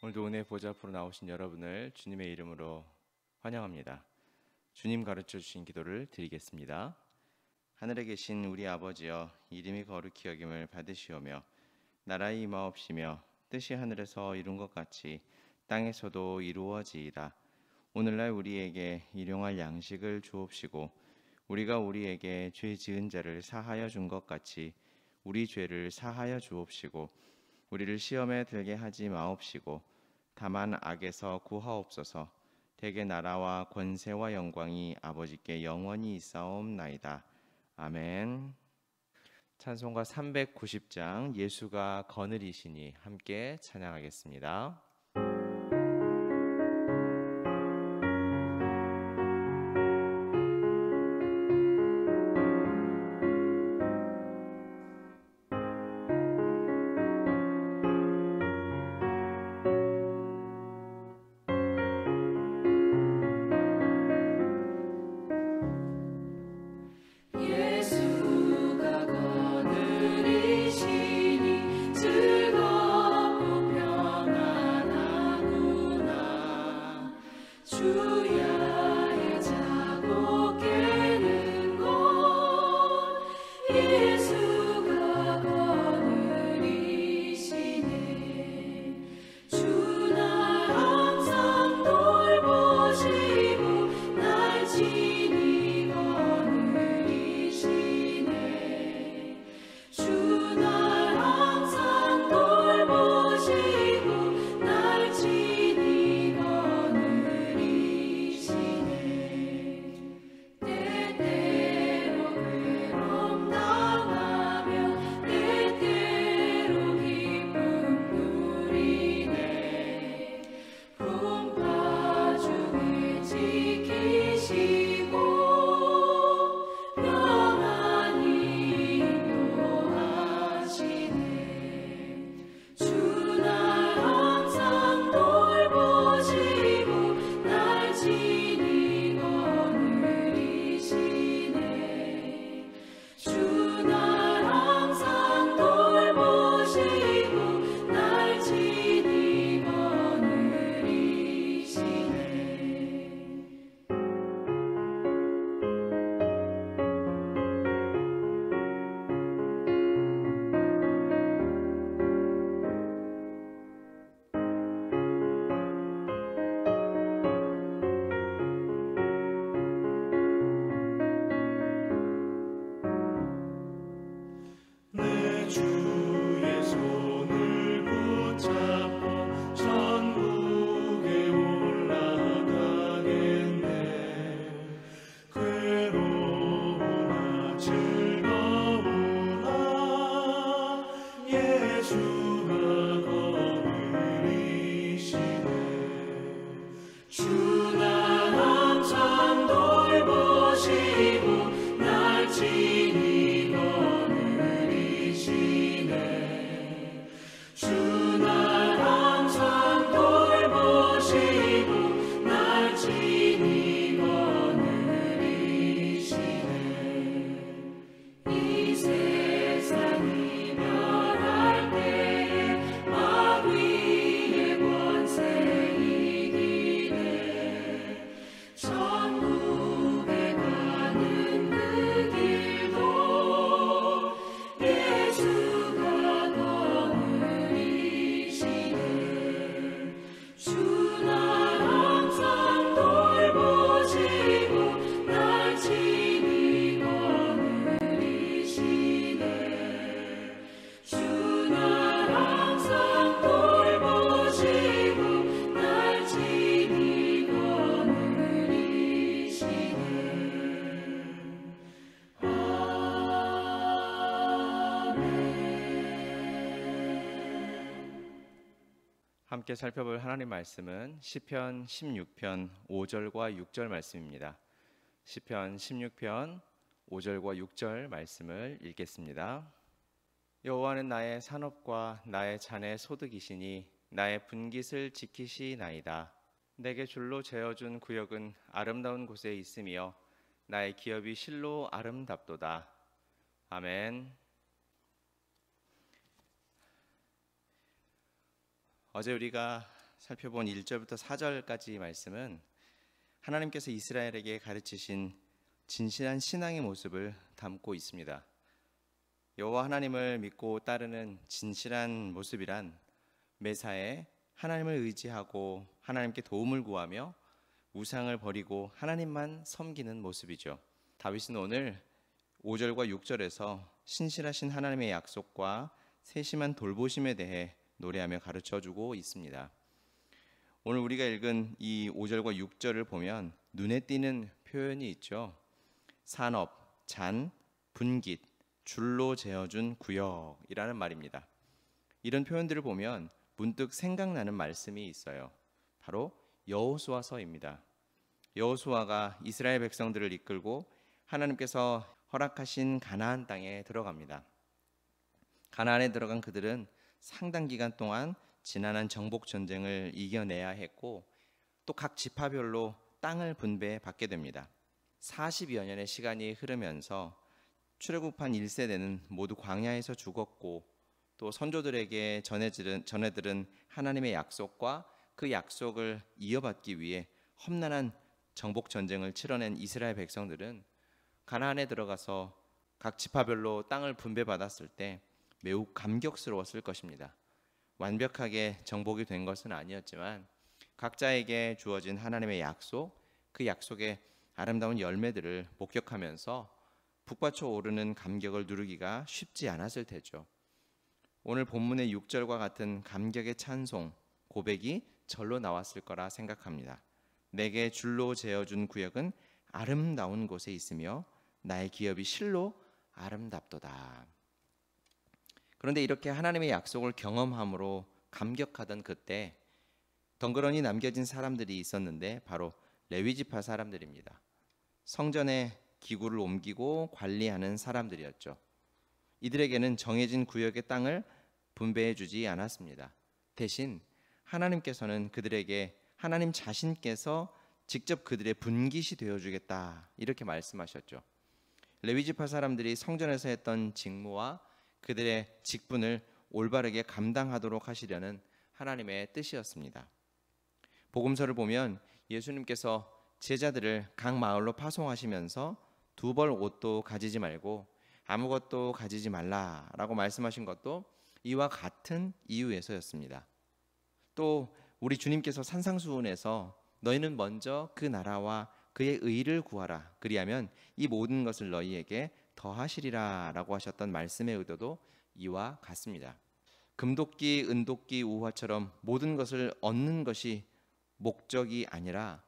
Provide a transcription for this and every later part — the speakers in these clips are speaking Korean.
오늘도 은혜 보좌 앞으로 나오신 여러분을 주님의 이름으로 환영합니다. 주님 가르쳐 주신 기도를 드리겠습니다. 하늘에 계신 우리 아버지여, 이름이 거룩히 여김을 받으시오며 나라의 임하옵시며 뜻이 하늘에서 이룬 것 같이 땅에서도 이루어지이다. 오늘날 우리에게 일용할 양식을 주옵시고 우리가 우리에게 죄 지은 자를 사하여 준 것 같이 우리 죄를 사하여 주옵시고 우리를 시험에 들게 하지 마옵시고 다만 악에서 구하옵소서. 대개 나라와 권세와 영광이 아버지께 영원히 있사옵나이다. 아멘. 찬송가 390장 예수가 거느리시니 함께 찬양하겠습니다. 함께 살펴볼 하나님 말씀은 시편 16편 5절과 6절 말씀입니다. 시편 16편 5절과 6절 말씀을 읽겠습니다. 여호와는 나의 산업과 나의 잔의 소득이시니 나의 분깃을 지키시나이다. 내게 줄로 재어준 구역은 아름다운 곳에 있으며 나의 기업이 실로 아름답도다. 아멘. 어제 우리가 살펴본 1절부터 4절까지 말씀은 하나님께서 이스라엘에게 가르치신 진실한 신앙의 모습을 담고 있습니다. 여호와 하나님을 믿고 따르는 진실한 모습이란 매사에 하나님을 의지하고 하나님께 도움을 구하며 우상을 버리고 하나님만 섬기는 모습이죠. 다윗은 오늘 5절과 6절에서 신실하신 하나님의 약속과 세심한 돌보심에 대해 노래하며 가르쳐주고 있습니다. 오늘 우리가 읽은 이 5절과 6절을 보면 눈에 띄는 표현이 있죠. 산업, 잔, 분깃, 줄로 재어준 구역이라는 말입니다. 이런 표현들을 보면 문득 생각나는 말씀이 있어요. 바로 여호수아서입니다. 여호수아가 이스라엘 백성들을 이끌고 하나님께서 허락하신 가나안 땅에 들어갑니다. 가나안에 들어간 그들은 상당 기간 동안 지난한 정복 전쟁을 이겨내야 했고 또 각 지파별로 땅을 분배받게 됩니다. 40여 년의 시간이 흐르면서 출애굽한 1세대는 모두 광야에서 죽었고 또 선조들에게 전해들은 하나님의 약속과 그 약속을 이어받기 위해 험난한 정복 전쟁을 치러낸 이스라엘 백성들은 가나안에 들어가서 각 지파별로 땅을 분배받았을 때 매우 감격스러웠을 것입니다. 완벽하게 정복이 된 것은 아니었지만 각자에게 주어진 하나님의 약속, 그 약속의 아름다운 열매들을 목격하면서 북받쳐 오르는 감격을 누리기가 쉽지 않았을 테죠. 오늘 본문의 6절과 같은 감격의 찬송, 고백이 절로 나왔을 거라 생각합니다. 내게 줄로 재어준 구역은 아름다운 곳에 있으며 나의 기업이 실로 아름답도다. 그런데 이렇게 하나님의 약속을 경험함으로 감격하던 그때 덩그러니 남겨진 사람들이 있었는데 바로 레위지파 사람들입니다. 성전에 기구를 옮기고 관리하는 사람들이었죠. 이들에게는 정해진 구역의 땅을 분배해 주지 않았습니다. 대신 하나님께서는 그들에게 하나님 자신께서 직접 그들의 분깃이 되어주겠다 이렇게 말씀하셨죠. 레위지파 사람들이 성전에서 했던 직무와 그들의 직분을 올바르게 감당하도록 하시려는 하나님의 뜻이었습니다. 복음서를 보면 예수님께서 제자들을 각 마을로 파송하시면서 두 벌 옷도 가지지 말고 아무것도 가지지 말라라고 말씀하신 것도 이와 같은 이유에서였습니다. 또 우리 주님께서 산상수훈에서 너희는 먼저 그 나라와 그의 의를 구하라 그리하면 이 모든 것을 너희에게 더하시리라 라고 하셨던 말씀의 의도도 이와 같습니다. 금도끼, 은도끼, 우화처럼 모든 것을 얻는 것이 목적이 아니라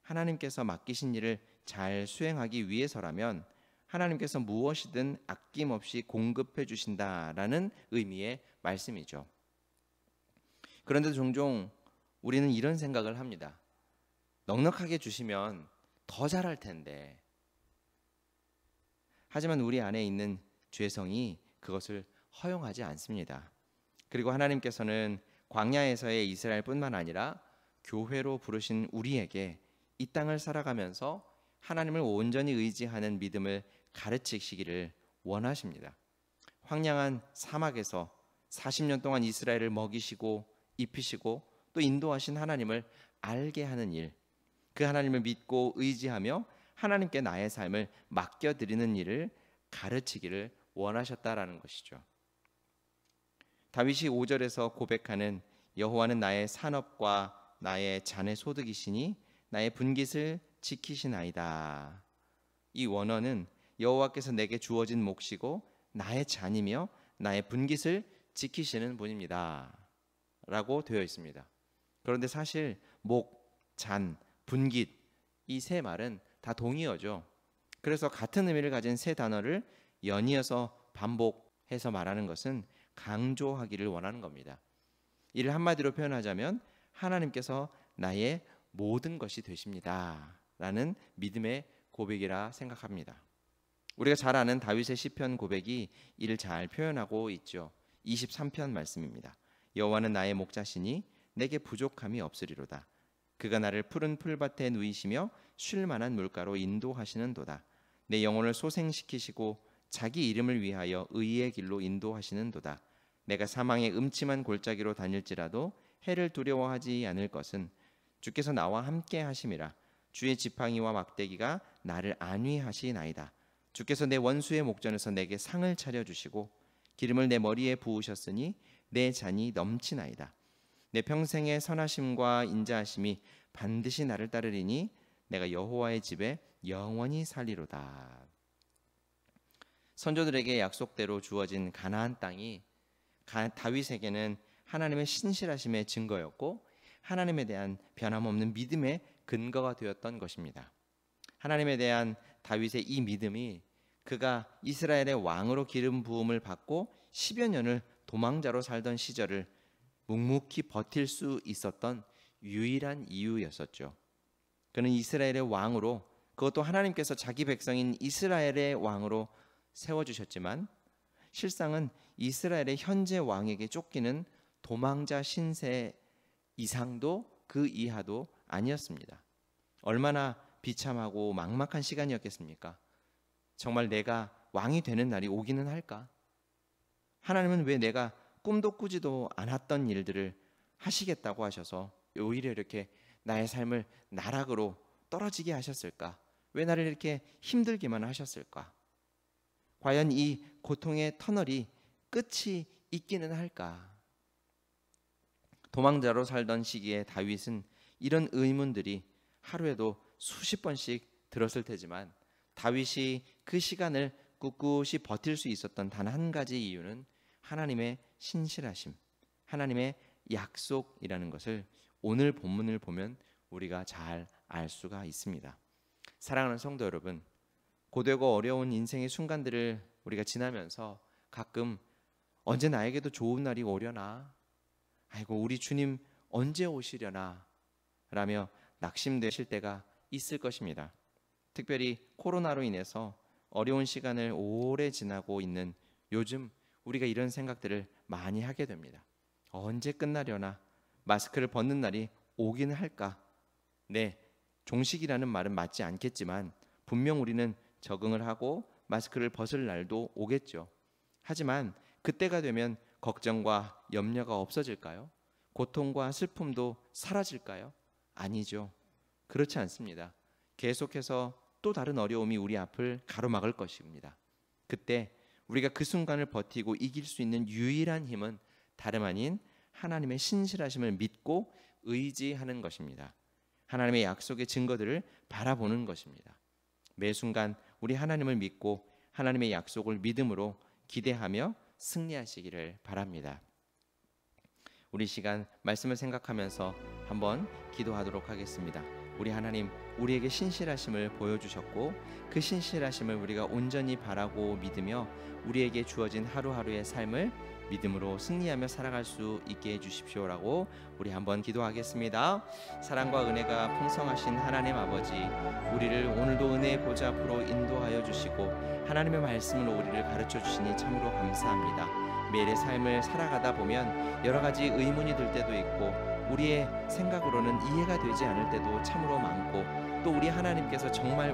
하나님께서 맡기신 일을 잘 수행하기 위해서라면 하나님께서 무엇이든 아낌없이 공급해 주신다라는 의미의 말씀이죠. 그런데 종종 우리는 이런 생각을 합니다. 넉넉하게 주시면 더 잘할 텐데. 하지만 우리 안에 있는 죄성이 그것을 허용하지 않습니다. 그리고 하나님께서는 광야에서의 이스라엘뿐만 아니라 교회로 부르신 우리에게 이 땅을 살아가면서 하나님을 온전히 의지하는 믿음을 가르치시기를 원하십니다. 황량한 사막에서 40년 동안 이스라엘을 먹이시고 입히시고 또 인도하신 하나님을 알게 하는 일, 그 하나님을 믿고 의지하며 하나님께 나의 삶을 맡겨드리는 일을 가르치기를 원하셨다라는 것이죠. 다윗이 5절에서 고백하는 여호와는 나의 산업과 나의 잔의 소득이시니 나의 분깃을 지키시나이다. 이 원어는 여호와께서 내게 주어진 몫이고 나의 잔이며 나의 분깃을 지키시는 분입니다 라고 되어 있습니다. 그런데 사실 목, 잔, 분깃 이 세 말은 다 동의어죠. 그래서 같은 의미를 가진 세 단어를 연이어서 반복해서 말하는 것은 강조하기를 원하는 겁니다. 이를 한마디로 표현하자면 하나님께서 나의 모든 것이 되십니다 라는 믿음의 고백이라 생각합니다. 우리가 잘 아는 다윗의 시편 고백이 이를 잘 표현하고 있죠. 23편 말씀입니다. 여호와는 나의 목자시니 내게 부족함이 없으리로다. 그가 나를 푸른 풀밭에 누이시며 쉴 만한 물가로 인도하시는도다. 내 영혼을 소생시키시고 자기 이름을 위하여 의의 길로 인도하시는도다. 내가 사망의 음침한 골짜기로 다닐지라도 해를 두려워하지 않을 것은 주께서 나와 함께 하심이라. 주의 지팡이와 막대기가 나를 안위하시나이다. 주께서 내 원수의 목전에서 내게 상을 차려주시고 기름을 내 머리에 부으셨으니 내 잔이 넘치나이다. 내 평생의 선하심과 인자하심이 반드시 나를 따르리니 내가 여호와의 집에 영원히 살리로다. 선조들에게 약속대로 주어진 가나안 땅이 다윗에게는 하나님의 신실하심의 증거였고 하나님에 대한 변함없는 믿음의 근거가 되었던 것입니다. 하나님에 대한 다윗의 이 믿음이 그가 이스라엘의 왕으로 기름 부음을 받고 10여 년을 도망자로 살던 시절을 묵묵히 버틸 수 있었던 유일한 이유였었죠. 그는 이스라엘의 왕으로, 그것도 하나님께서 자기 백성인 이스라엘의 왕으로 세워주셨지만 실상은 이스라엘의 현재 왕에게 쫓기는 도망자 신세 이상도 그 이하도 아니었습니다. 얼마나 비참하고 막막한 시간이었겠습니까? 정말 내가 왕이 되는 날이 오기는 할까? 하나님은 왜 내가 꿈도 꾸지도 않았던 일들을 하시겠다고 하셔서 오히려 이렇게 나의 삶을 나락으로 떨어지게 하셨을까? 왜 나를 이렇게 힘들게만 하셨을까? 과연 이 고통의 터널이 끝이 있기는 할까? 도망자로 살던 시기에 다윗은 이런 의문들이 하루에도 수십 번씩 들었을 테지만 다윗이 그 시간을 꿋꿋이 버틸 수 있었던 단 한 가지 이유는 하나님의 신실하심, 하나님의 약속이라는 것을 오늘 본문을 보면 우리가 잘 알 수가 있습니다. 사랑하는 성도 여러분, 고되고 어려운 인생의 순간들을 우리가 지나면서 가끔 언제 나에게도 좋은 날이 오려나, 아이고 우리 주님 언제 오시려나 라며 낙심되실 때가 있을 것입니다. 특별히 코로나로 인해서 어려운 시간을 오래 지나고 있는 요즘 우리가 이런 생각들을 많이 하게 됩니다. 언제 끝나려나, 마스크를 벗는 날이 오기는 할까? 네, 종식이라는 말은 맞지 않겠지만 분명 우리는 적응을 하고 마스크를 벗을 날도 오겠죠. 하지만 그때가 되면 걱정과 염려가 없어질까요? 고통과 슬픔도 사라질까요? 아니죠. 그렇지 않습니다. 계속해서 또 다른 어려움이 우리 앞을 가로막을 것입니다. 그때 우리가 그 순간을 버티고 이길 수 있는 유일한 힘은 다름 아닌 하나님의 신실하심을 믿고 의지하는 것입니다. 하나님의 약속의 증거들을 바라보는 것입니다. 매 순간 우리 하나님을 믿고 하나님의 약속을 믿음으로 기대하며 승리하시기를 바랍니다. 우리 시간 말씀을 생각하면서 한번 기도하도록 하겠습니다. 우리 하나님, 우리에게 신실하심을 보여주셨고 그 신실하심을 우리가 온전히 바라고 믿으며 우리에게 주어진 하루하루의 삶을 믿음으로 승리하며 살아갈 수 있게 해주십시오라고 우리 한번 기도하겠습니다. 사랑과 은혜가 풍성하신 하나님 아버지, 우리를 오늘도 은혜의 보좌 앞으로 인도하여 주시고 하나님의 말씀으로 우리를 가르쳐 주시니 참으로 감사합니다. 매일의 삶을 살아가다 보면 여러 가지 의문이 들 때도 있고 우리의 생각으로는 이해가 되지 않을 때도 참으로 많고, 또 우리 하나님께서 정말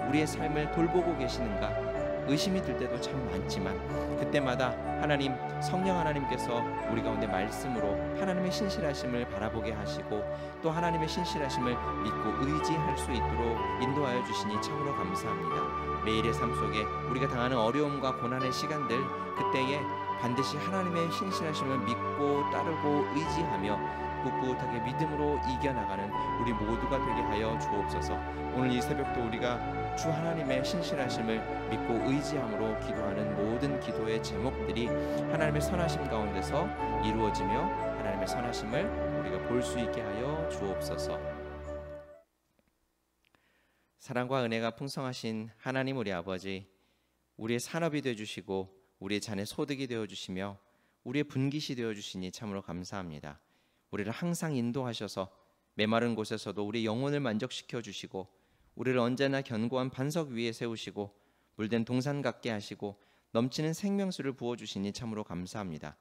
우리의 삶을 돌보고 계시는가 의심이 들 때도 참 많지만 그때마다 하나님, 성령 하나님께서 우리 가운데 말씀으로 하나님의 신실하심을 바라보게 하시고 또 하나님의 신실하심을 믿고 의지할 수 있도록 인도하여 주시니 참으로 감사합니다. 매일의 삶 속에 우리가 당하는 어려움과 고난의 시간들, 그때에 반드시 하나님의 신실하심을 믿고 따르고 의지하며 꿋꿋하게 믿음으로 이겨나가는 우리 모두가 되게 하여 주옵소서. 오늘 이 새벽도 우리가 주 하나님의 신실하심을 믿고 의지함으로 기도하는 모든 기도의 제목들이 하나님의 선하심 가운데서 이루어지며 하나님의 선하심을 우리가 볼 수 있게 하여 주옵소서. 사랑과 은혜가 풍성하신 하나님 우리 아버지, 우리의 산업이 되어주시고 우리의 잔의 소득이 되어주시며 우리의 분깃이 되어주시니 참으로 감사합니다. 우리를 항상 인도하셔서 메마른 곳에서도 우리 영혼을 만족시켜 주시고 우리를 언제나 견고한 반석 위에 세우시고 물된 동산 같게 하시고 넘치는 생명수를 부어주시니 참으로 감사합니다.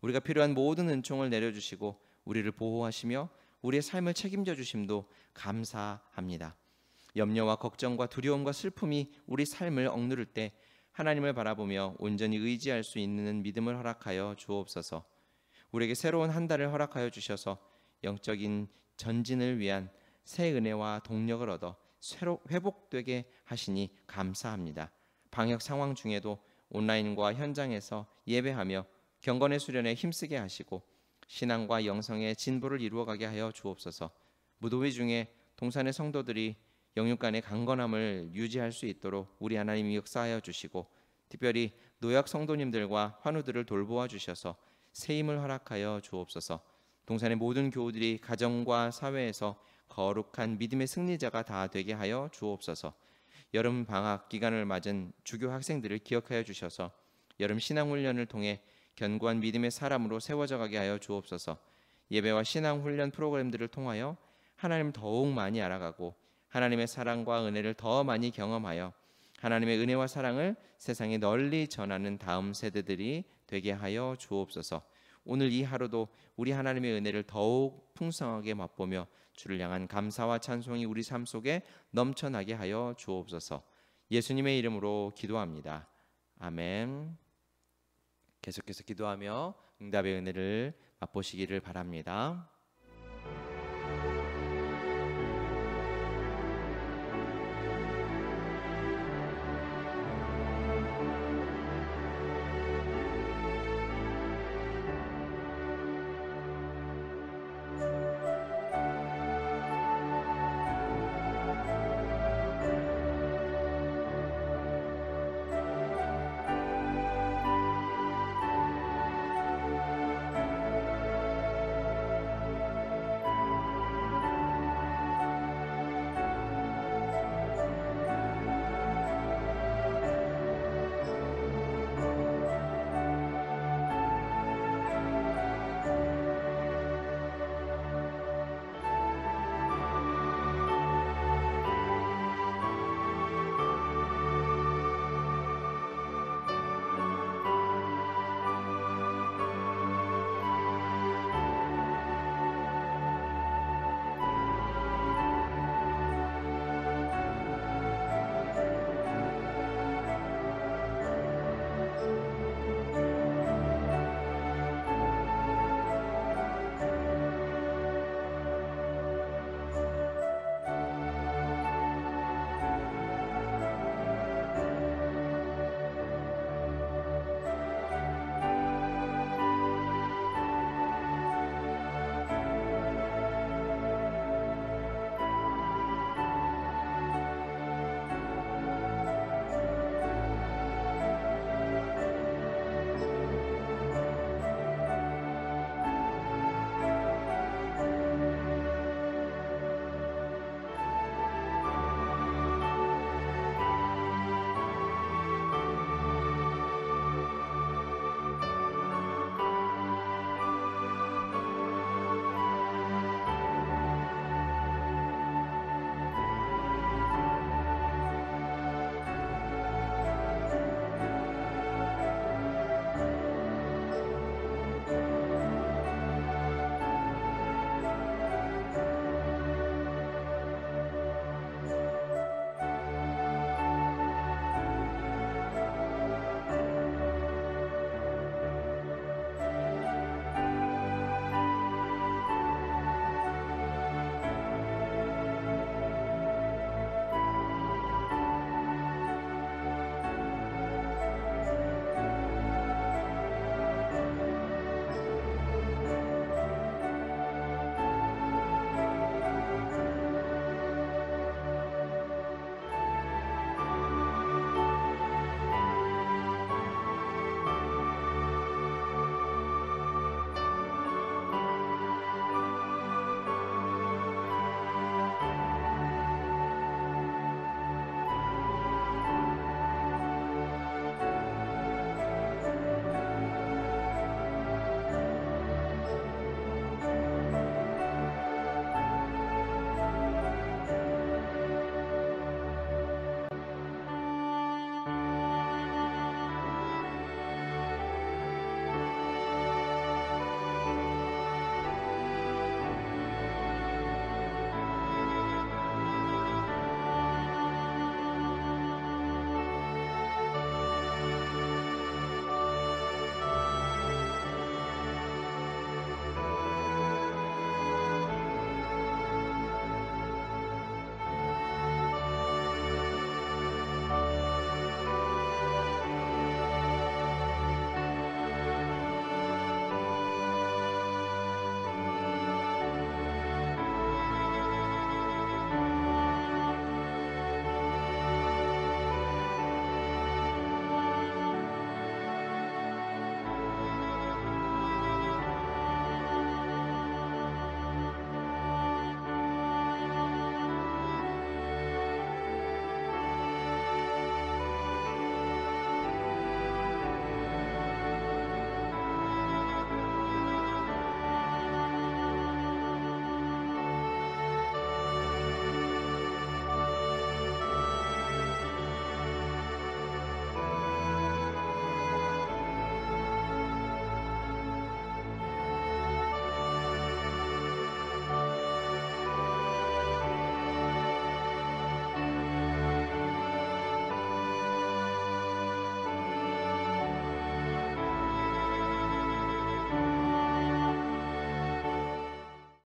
우리가 필요한 모든 은총을 내려주시고 우리를 보호하시며 우리의 삶을 책임져 주심도 감사합니다. 염려와 걱정과 두려움과 슬픔이 우리 삶을 억누를 때 하나님을 바라보며 온전히 의지할 수 있는 믿음을 허락하여 주옵소서. 우리에게 새로운 한 달을 허락하여 주셔서 영적인 전진을 위한 새 은혜와 동력을 얻어 새로 회복되게 하시니 감사합니다. 방역 상황 중에도 온라인과 현장에서 예배하며 경건의 수련에 힘쓰게 하시고 신앙과 영성의 진보를 이루어가게 하여 주옵소서. 무더위 중에 동산의 성도들이 영육 간의 강건함을 유지할 수 있도록 우리 하나님이 역사하여 주시고 특별히 노약 성도님들과 환우들을 돌보아 주셔서 새 힘을 허락하여 주옵소서. 동산의 모든 교우들이 가정과 사회에서 거룩한 믿음의 승리자가 다 되게 하여 주옵소서. 여름 방학 기간을 맞은 주교 학생들을 기억하여 주셔서 여름 신앙 훈련을 통해 견고한 믿음의 사람으로 세워져 가게 하여 주옵소서. 예배와 신앙 훈련 프로그램들을 통하여 하나님을 더욱 많이 알아가고 하나님의 사랑과 은혜를 더 많이 경험하여 하나님의 은혜와 사랑을 세상에 널리 전하는 다음 세대들이 되게 하여 주옵소서. 오늘 이 하루도 우리 하나님의 은혜를 더욱 풍성하게 맛보며 주를 향한 감사와 찬송이 우리 삶 속에 넘쳐나게 하여 주옵소서. 예수님의 이름으로 기도합니다. 아멘. 계속해서 기도하며 응답의 은혜를 맛보시기를 바랍니다.